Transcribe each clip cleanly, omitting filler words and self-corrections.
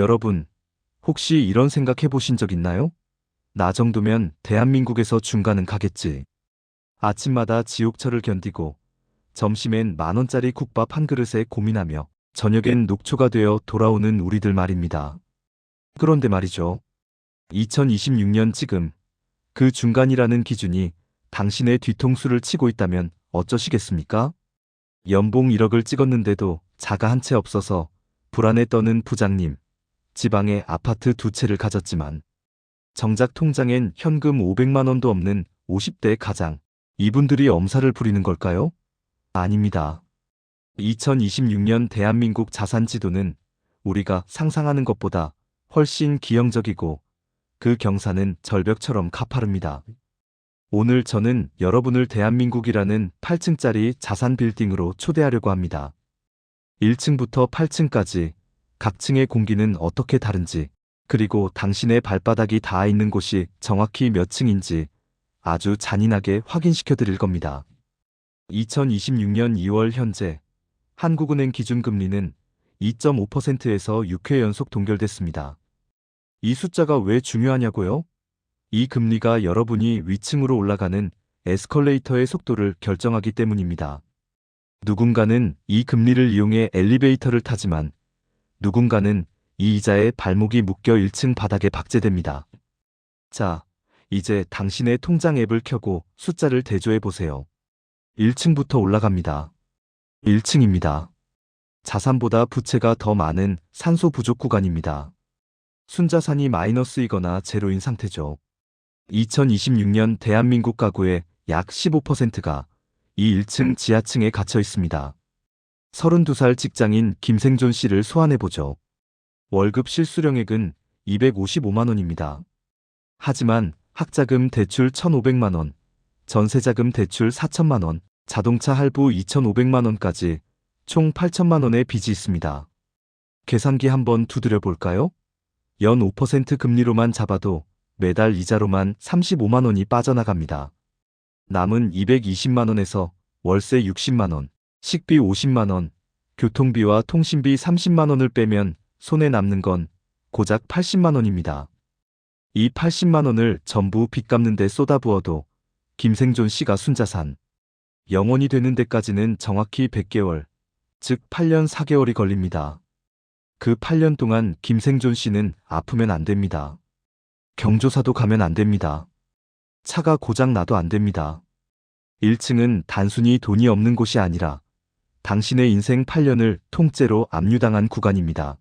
여러분, 혹시 이런 생각 해보신 적 있나요? 나 정도면 대한민국에서 중간은 가겠지. 아침마다 지옥철을 견디고 점심엔 10,000원짜리 국밥 한 그릇에 고민하며 저녁엔 녹초가 되어 돌아오는 우리들 말입니다. 그런데 말이죠. 2026년 지금 그 중간이라는 기준이 당신의 뒤통수를 치고 있다면 어쩌시겠습니까? 연봉 1억을 찍었는데도 자가 한 채 없어서 불안에 떠는 부장님, 지방에 아파트 2채를 가졌지만 정작 통장엔 현금 500만 원도 없는 50대 가장, 이분들이 엄살을 부리는 걸까요? 아닙니다. 2026년 대한민국 자산 지도는 우리가 상상하는 것보다 훨씬 기형적이고 그 경사는 절벽처럼 가파릅니다. 오늘 저는 여러분을 대한민국이라는 8층짜리 자산 빌딩으로 초대하려고 합니다. 1층부터 8층까지 각 층의 공기는 어떻게 다른지, 그리고 당신의 발바닥이 닿아 있는 곳이 정확히 몇 층인지 아주 잔인하게 확인시켜 드릴 겁니다. 2026년 2월 현재 한국은행 기준금리는 2.5%에서 6회 연속 동결됐습니다. 이 숫자가 왜 중요하냐고요? 이 금리가 여러분이 위층으로 올라가는 에스컬레이터의 속도를 결정하기 때문입니다. 누군가는 이 금리를 이용해 엘리베이터를 타지만 누군가는 이 이자에 발목이 묶여 1층 바닥에 박제됩니다. 자, 이제 당신의 통장 앱을 켜고 숫자를 대조해 보세요. 1층부터 올라갑니다. 1층입니다. 자산보다 부채가 더 많은 산소 부족 구간입니다. 순자산이 마이너스이거나 제로인 상태죠. 2026년 대한민국 가구의 약 15%가 이 1층 지하층에 갇혀 있습니다. 32살 직장인 김생존 씨를 소환해보죠. 월급 실수령액은 255만 원입니다. 하지만 학자금 대출 1,500만 원, 전세자금 대출 4천만 원, 자동차 할부 2,500만 원까지 총 8천만 원의 빚이 있습니다. 계산기 한번 두드려 볼까요? 연 5% 금리로만 잡아도 매달 이자로만 35만 원이 빠져나갑니다. 남은 220만 원에서 월세 60만 원, 식비 50만 원, 교통비와 통신비 30만 원을 빼면 손에 남는 건 고작 80만 원입니다. 이 80만 원을 전부 빚 갚는 데 쏟아부어도 김생존 씨가 순자산, 영원이 되는 데까지는 정확히 100개월, 즉 8년 4개월이 걸립니다. 그 8년 동안 김생존 씨는 아프면 안 됩니다. 경조사도 가면 안 됩니다. 차가 고장 나도 안 됩니다. 1층은 단순히 돈이 없는 곳이 아니라 당신의 인생 8년을 통째로 압류당한 구간입니다.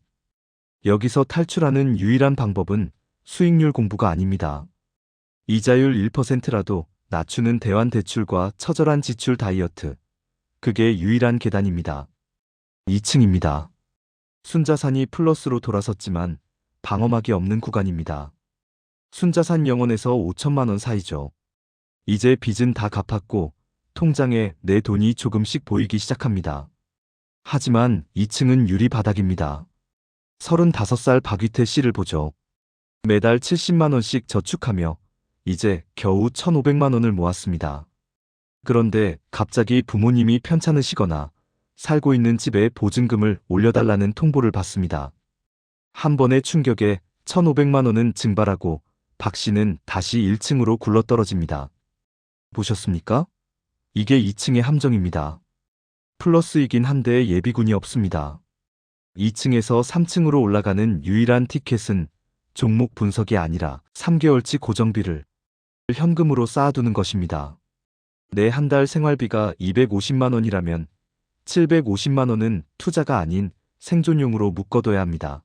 여기서 탈출하는 유일한 방법은 수익률 공부가 아닙니다. 이자율 1%라도 낮추는 대환 대출과 처절한 지출 다이어트. 그게 유일한 계단입니다. 2층입니다. 순자산이 플러스로 돌아섰지만 방어막이 없는 구간입니다. 순자산 영원에서 5천만 원 사이죠. 이제 빚은 다 갚았고 통장에 내 돈이 조금씩 보이기 시작합니다. 하지만 2층은 유리 바닥입니다. 35살 박위태 씨를 보죠. 매달 70만 원씩 저축하며 이제 겨우 1,500만 원을 모았습니다. 그런데 갑자기 부모님이 편찮으시거나 살고 있는 집에 보증금을 올려달라는 통보를 받습니다. 한 번의 충격에 1,500만 원은 증발하고 박 씨는 다시 1층으로 굴러떨어집니다. 보셨습니까? 이게 2층의 함정입니다. 플러스이긴 한데 예비군이 없습니다. 2층에서 3층으로 올라가는 유일한 티켓은 종목 분석이 아니라 3개월치 고정비를 현금으로 쌓아두는 것입니다. 내 한 달 생활비가 250만 원이라면 750만 원은 투자가 아닌 생존용으로 묶어둬야 합니다.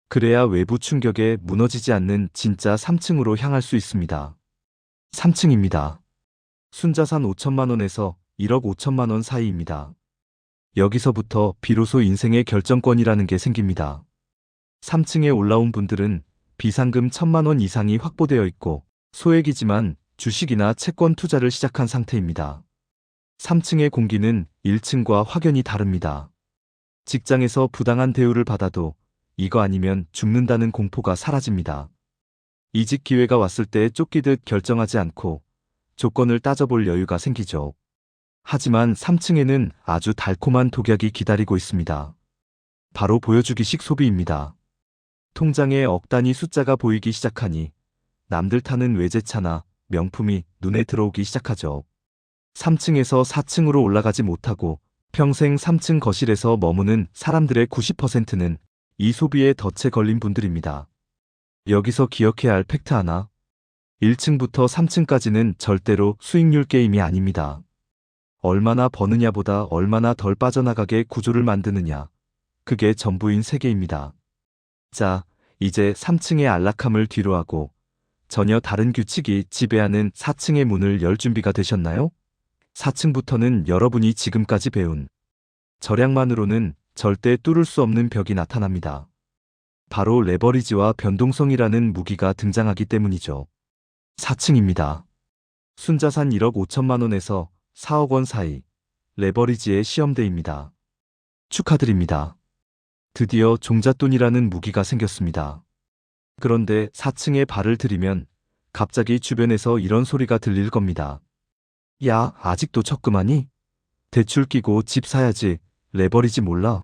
그래야 외부 충격에 무너지지 않는 진짜 3층으로 향할 수 있습니다. 3층입니다. 순자산 5천만 원에서 1억 5천만 원 사이입니다. 여기서부터 비로소 인생의 결정권이라는 게 생깁니다. 3층에 올라온 분들은 비상금 1,000만 원 이상이 확보되어 있고 소액이지만 주식이나 채권 투자를 시작한 상태입니다. 3층의 공기는 1층과 확연히 다릅니다. 직장에서 부당한 대우를 받아도 이거 아니면 죽는다는 공포가 사라집니다. 이직 기회가 왔을 때 쫓기듯 결정하지 않고 조건을 따져볼 여유가 생기죠. 하지만 3층에는 아주 달콤한 독약이 기다리고 있습니다. 바로 보여주기식 소비입니다. 통장에 억 단위 숫자가 보이기 시작하니 남들 타는 외제차나 명품이 눈에 들어오기 시작하죠. 3층에서 4층으로 올라가지 못하고 평생 3층 거실에서 머무는 사람들의 90%는 이 소비에 덫에 걸린 분들입니다. 여기서 기억해야 할 팩트 하나. 1층부터 3층까지는 절대로 수익률 게임이 아닙니다. 얼마나 버느냐보다 얼마나 덜 빠져나가게 구조를 만드느냐. 그게 전부인 세계입니다. 자, 이제 3층의 안락함을 뒤로하고 전혀 다른 규칙이 지배하는 4층의 문을 열 준비가 되셨나요? 4층부터는 여러분이 지금까지 배운 절약만으로는 절대 뚫을 수 없는 벽이 나타납니다. 바로 레버리지와 변동성이라는 무기가 등장하기 때문이죠. 4층입니다. 순자산 1억 5천만 원에서 4억 원 사이, 레버리지의 시험대입니다. 축하드립니다. 드디어 종잣돈이라는 무기가 생겼습니다. 그런데 4층에 발을 들이면 갑자기 주변에서 이런 소리가 들릴 겁니다. 야, 아직도 적금하니? 대출 끼고 집 사야지, 레버리지 몰라?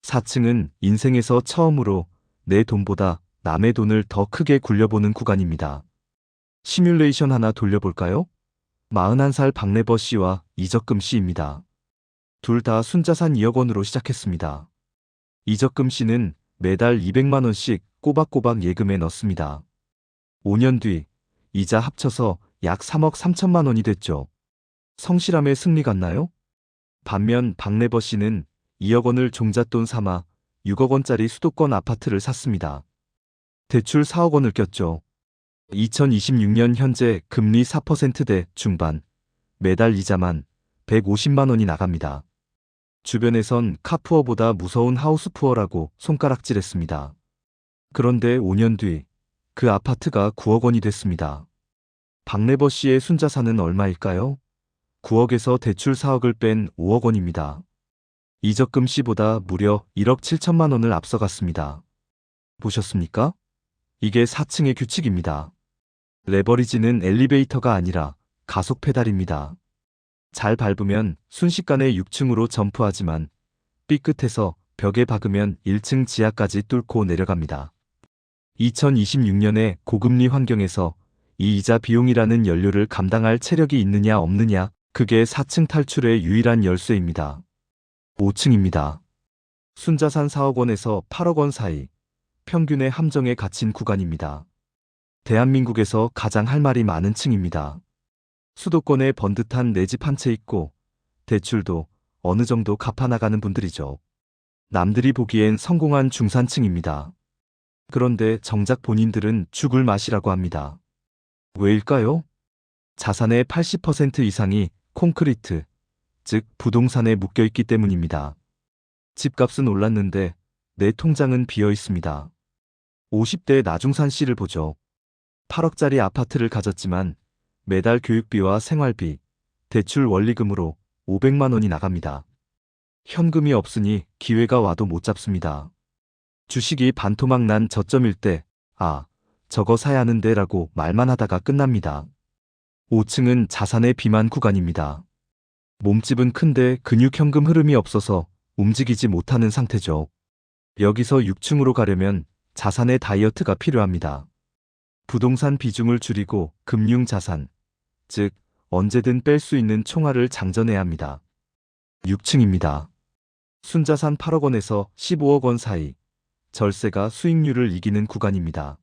4층은 인생에서 처음으로 내 돈보다 남의 돈을 더 크게 굴려보는 구간입니다. 시뮬레이션 하나 돌려볼까요? 41살 박래버 씨와 이적금 씨입니다. 둘 다 순자산 2억 원으로 시작했습니다. 이적금 씨는 매달 200만 원씩 꼬박꼬박 예금에 넣습니다. 5년 뒤 이자 합쳐서 약 3억 3천만 원이 됐죠. 성실함의 승리 같나요? 반면 박래버 씨는 2억 원을 종잣돈 삼아 6억 원짜리 수도권 아파트를 샀습니다. 대출 4억 원을 꼈죠. 2026년 현재 금리 4%대 중반, 매달 이자만 150만 원이 나갑니다. 주변에선 카푸어보다 무서운 하우스푸어라고 손가락질했습니다. 그런데 5년 뒤 그 아파트가 9억 원이 됐습니다. 박래버 씨의 순자산은 얼마일까요? 9억에서 대출 4억을 뺀 5억 원입니다. 이적금 씨보다 무려 1억 7천만 원을 앞서갔습니다. 보셨습니까? 이게 4층의 규칙입니다. 레버리지는 엘리베이터가 아니라 가속 페달입니다. 잘 밟으면 순식간에 6층으로 점프하지만 삐끗해서 벽에 박으면 1층 지하까지 뚫고 내려갑니다. 2026년의 고금리 환경에서 이 이자 비용이라는 연료를 감당할 체력이 있느냐 없느냐, 그게 4층 탈출의 유일한 열쇠입니다. 5층입니다. 순자산 4억 원에서 8억 원 사이, 평균의 함정에 갇힌 구간입니다. 대한민국에서 가장 할 말이 많은 층입니다. 수도권에 번듯한 내 집 한 채 있고 대출도 어느 정도 갚아나가는 분들이죠. 남들이 보기엔 성공한 중산층입니다. 그런데 정작 본인들은 죽을 맛이라고 합니다. 왜일까요? 자산의 80% 이상이 콘크리트, 즉 부동산에 묶여있기 때문입니다. 집값은 올랐는데 내 통장은 비어 있습니다. 50대 나중산 씨를 보죠. 8억짜리 아파트를 가졌지만 매달 교육비와 생활비, 대출 원리금으로 500만 원이 나갑니다. 현금이 없으니 기회가 와도 못 잡습니다. 주식이 반토막 난 저점일 때, 아, 저거 사야 하는데 라고 말만 하다가 끝납니다. 5층은 자산의 비만 구간입니다. 몸집은 큰데 근육 현금 흐름이 없어서 움직이지 못하는 상태죠. 여기서 6층으로 가려면 자산의 다이어트가 필요합니다. 부동산 비중을 줄이고 금융자산, 즉 언제든 뺄 수 있는 총알을 장전해야 합니다. 6층입니다. 순자산 8억 원에서 15억 원 사이, 절세가 수익률을 이기는 구간입니다.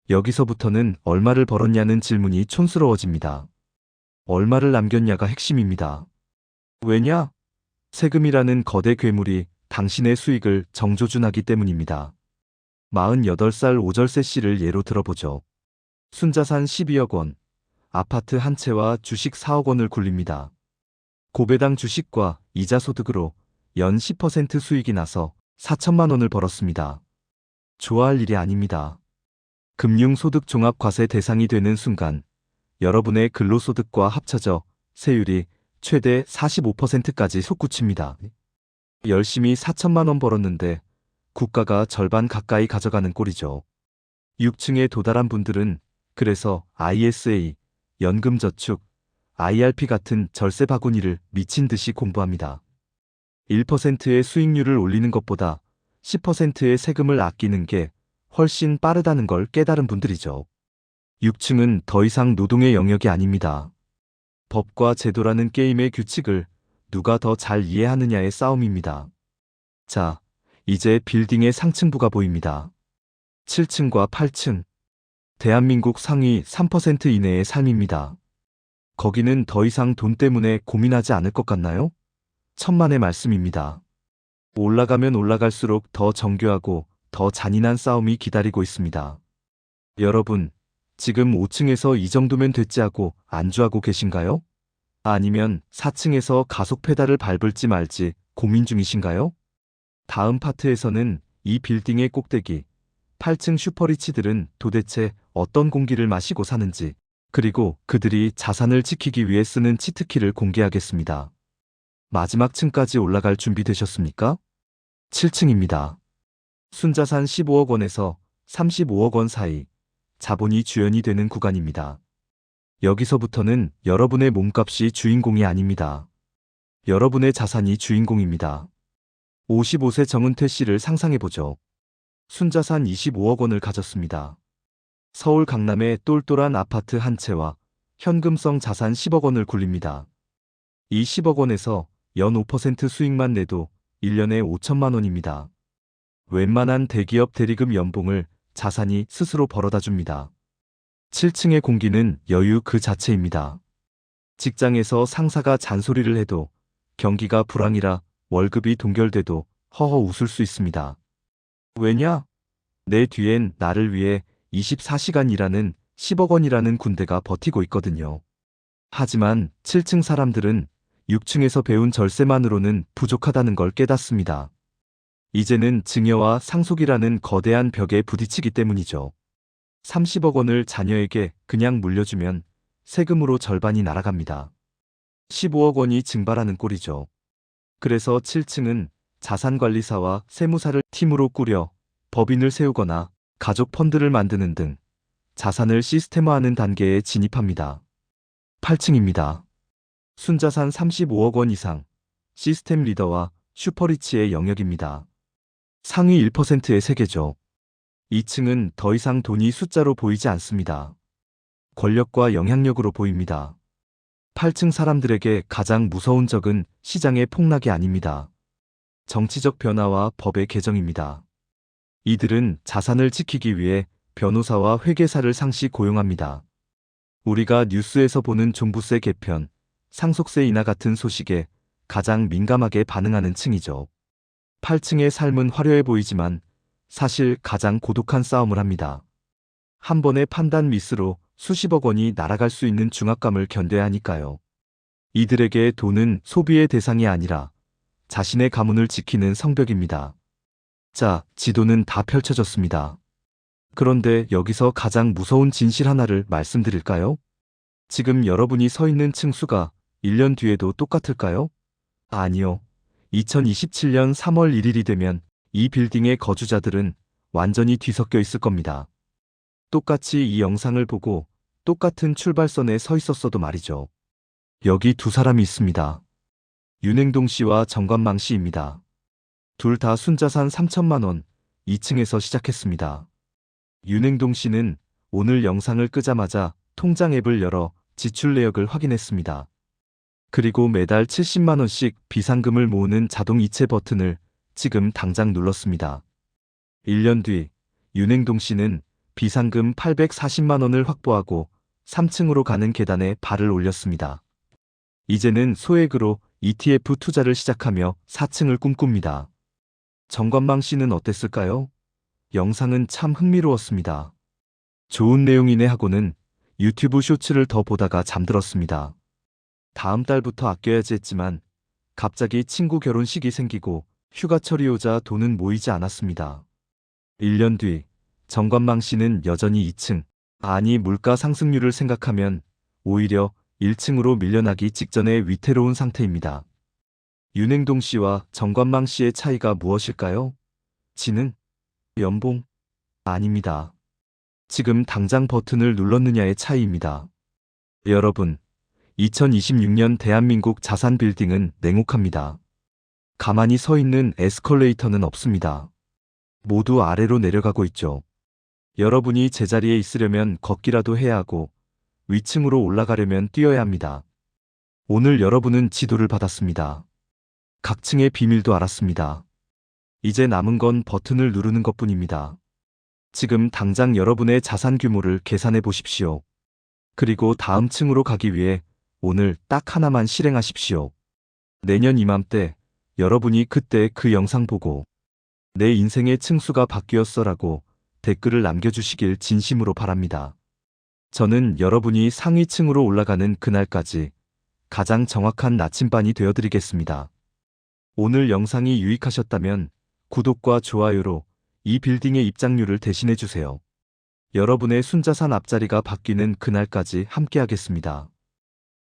여기서부터는 얼마를 벌었냐는 질문이 촌스러워집니다. 얼마를 남겼냐가 핵심입니다. 왜냐? 세금이라는 거대 괴물이 당신의 수익을 정조준하기 때문입니다. 48살 오절세 씨를 예로 들어보죠. 순자산 12억 원, 아파트 한 채와 주식 4억 원을 굴립니다. 고배당 주식과 이자 소득으로 연 10% 수익이 나서 4천만 원을 벌었습니다. 좋아할 일이 아닙니다. 금융소득 종합과세 대상이 되는 순간 여러분의 근로소득과 합쳐져 세율이 최대 45%까지 솟구칩니다. 열심히 4천만 원 벌었는데 국가가 절반 가까이 가져가는 꼴이죠. 6층에 도달한 분들은 그래서 ISA, 연금저축, IRP 같은 절세 바구니를 미친 듯이 공부합니다. 1%의 수익률을 올리는 것보다 10%의 세금을 아끼는 게 훨씬 빠르다는 걸 깨달은 분들이죠. 6층은 더 이상 노동의 영역이 아닙니다. 법과 제도라는 게임의 규칙을 누가 더 잘 이해하느냐의 싸움입니다. 자, 이제 빌딩의 상층부가 보입니다. 7층과 8층. 대한민국 상위 3% 이내의 삶입니다. 거기는 더 이상 돈 때문에 고민하지 않을 것 같나요? 천만의 말씀입니다. 올라가면 올라갈수록 더 정교하고 더 잔인한 싸움이 기다리고 있습니다. 여러분, 지금 5층에서 이 정도면 됐지 하고 안주하고 계신가요? 아니면 4층에서 가속 페달을 밟을지 말지 고민 중이신가요? 다음 파트에서는 이 빌딩의 꼭대기, 8층 슈퍼리치들은 도대체 어떤 공기를 마시고 사는지, 그리고 그들이 자산을 지키기 위해 쓰는 치트키를 공개하겠습니다. 마지막 층까지 올라갈 준비 되셨습니까? 7층입니다. 순자산 15억 원에서 35억 원 사이, 자본이 주연이 되는 구간입니다. 여기서부터는 여러분의 몸값이 주인공이 아닙니다. 여러분의 자산이 주인공입니다. 55세 정은태 씨를 상상해보죠. 순자산 25억 원을 가졌습니다. 서울 강남에 똘똘한 아파트 한 채와 현금성 자산 10억 원을 굴립니다. 이 10억 원에서 연 5% 수익만 내도 1년에 5천만 원입니다. 웬만한 대기업 대리급 연봉을 자산이 스스로 벌어다 줍니다. 7층의 공기는 여유 그 자체입니다. 직장에서 상사가 잔소리를 해도 경기가 불황이라 월급이 동결돼도 허허 웃을 수 있습니다. 왜냐? 내 뒤엔 나를 위해 24시간 일하는 10억 원이라는 군대가 버티고 있거든요. 하지만 7층 사람들은 6층에서 배운 절세만으로는 부족하다는 걸 깨닫습니다. 이제는 증여와 상속이라는 거대한 벽에 부딪히기 때문이죠. 30억 원을 자녀에게 그냥 물려주면 세금으로 절반이 날아갑니다. 15억 원이 증발하는 꼴이죠. 그래서 7층은 자산관리사와 세무사를 팀으로 꾸려 법인을 세우거나 가족 펀드를 만드는 등 자산을 시스템화하는 단계에 진입합니다. 8층입니다. 순자산 35억 원 이상, 시스템 리더와 슈퍼리치의 영역입니다. 상위 1%의 세계죠. 2층은 더 이상 돈이 숫자로 보이지 않습니다. 권력과 영향력으로 보입니다. 8층 사람들에게 가장 무서운 적은 시장의 폭락이 아닙니다. 정치적 변화와 법의 개정입니다. 이들은 자산을 지키기 위해 변호사와 회계사를 상시 고용합니다. 우리가 뉴스에서 보는 종부세 개편, 상속세 인하 같은 소식에 가장 민감하게 반응하는 층이죠. 8층의 삶은 화려해 보이지만 사실 가장 고독한 싸움을 합니다. 한 번의 판단 미스로 수십억 원이 날아갈 수 있는 중압감을 견뎌야 하니까요. 이들에게 돈은 소비의 대상이 아니라 자신의 가문을 지키는 성벽입니다. 자, 지도는 다 펼쳐졌습니다. 그런데 여기서 가장 무서운 진실 하나를 말씀드릴까요? 지금 여러분이 서 있는 층수가 1년 뒤에도 똑같을까요? 아니요. 2027년 3월 1일이 되면 이 빌딩의 거주자들은 완전히 뒤섞여 있을 겁니다. 똑같이 이 영상을 보고 똑같은 출발선에 서 있었어도 말이죠. 여기 두 사람이 있습니다. 윤행동 씨와 정관망 씨입니다. 둘 다 순자산 3천만 원, 2층에서 시작했습니다. 윤행동 씨는 오늘 영상을 끄자마자 통장 앱을 열어 지출 내역을 확인했습니다. 그리고 매달 70만 원씩 비상금을 모으는 자동 이체 버튼을 지금 당장 눌렀습니다. 1년 뒤 윤행동 씨는 비상금 840만 원을 확보하고 3층으로 가는 계단에 발을 올렸습니다. 이제는 소액으로 ETF 투자를 시작하며 4층을 꿈꿉니다. 정관망 씨는 어땠을까요? 영상은 참 흥미로웠습니다. 좋은 내용이네 하고는 유튜브 쇼츠를 더 보다가 잠들었습니다. 다음 달부터 아껴야지 했지만 갑자기 친구 결혼식이 생기고 휴가철이 오자 돈은 모이지 않았습니다. 1년 뒤 정관망 씨는 여전히 2층, 아니 물가 상승률을 생각하면 오히려 1층으로 밀려나기 직전의 위태로운 상태입니다. 윤행동 씨와 정관망 씨의 차이가 무엇일까요? 지능? 연봉? 아닙니다. 지금 당장 버튼을 눌렀느냐의 차이입니다. 여러분, 2026년 대한민국 자산 빌딩은 냉혹합니다. 가만히 서 있는 에스컬레이터는 없습니다. 모두 아래로 내려가고 있죠. 여러분이 제자리에 있으려면 걷기라도 해야 하고 위층으로 올라가려면 뛰어야 합니다. 오늘 여러분은 지도를 받았습니다. 각 층의 비밀도 알았습니다. 이제 남은 건 버튼을 누르는 것뿐입니다. 지금 당장 여러분의 자산 규모를 계산해 보십시오. 그리고 다음 층으로 가기 위해 오늘 딱 하나만 실행하십시오. 내년 이맘때 여러분이 그때 그 영상 보고 내 인생의 층수가 바뀌었어라고 댓글을 남겨주시길 진심으로 바랍니다. 저는 여러분이 상위층으로 올라가는 그날까지 가장 정확한 나침반이 되어드리겠습니다. 오늘 영상이 유익하셨다면 구독과 좋아요로 이 빌딩의 입장료를 대신해주세요. 여러분의 순자산 앞자리가 바뀌는 그날까지 함께하겠습니다.